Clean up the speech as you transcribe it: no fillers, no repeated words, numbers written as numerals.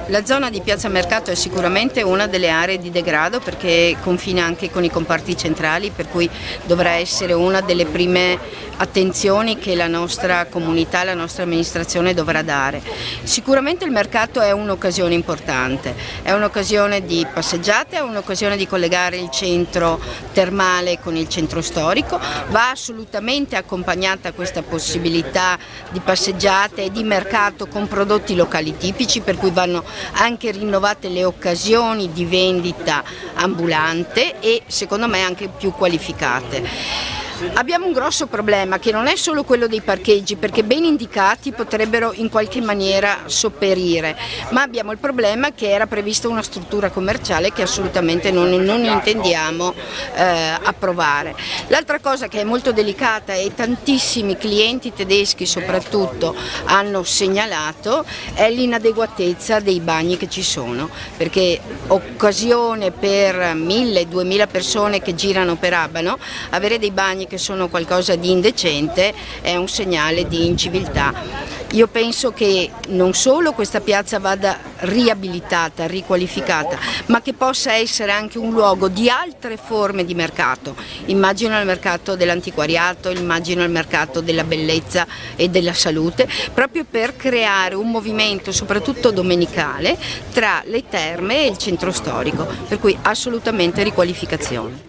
La zona di Piazza Mercato è sicuramente una delle aree di degrado perché confina anche con i comparti centrali, per cui dovrà essere una delle prime attenzioni che la nostra comunità, la nostra amministrazione dovrà dare. Sicuramente il mercato è un'occasione importante, è un'occasione di passeggiate, è un'occasione di collegare il centro termale con il centro storico, va assolutamente accompagnata questa possibilità di passeggiate e di mercato con prodotti locali tipici, per cui vanno anche rinnovate le occasioni di vendita ambulante e secondo me anche più qualificate. Abbiamo un grosso problema che non è solo quello dei parcheggi, perché ben indicati potrebbero in qualche maniera sopperire, ma abbiamo il problema che era prevista una struttura commerciale che assolutamente non intendiamo approvare. L'altra cosa che è molto delicata e tantissimi clienti tedeschi soprattutto hanno segnalato è l'inadeguatezza dei bagni che ci sono, perché occasione per 1000-2000 persone che girano per Abano, avere dei bagni che sono qualcosa di indecente è un segnale di inciviltà. Io penso che non solo questa piazza vada riabilitata, riqualificata, ma che possa essere anche un luogo di altre forme di mercato. Immagino il mercato dell'antiquariato, immagino il mercato della bellezza e della salute, proprio per creare un movimento, soprattutto domenicale, tra le terme e il centro storico, per cui assolutamente riqualificazione.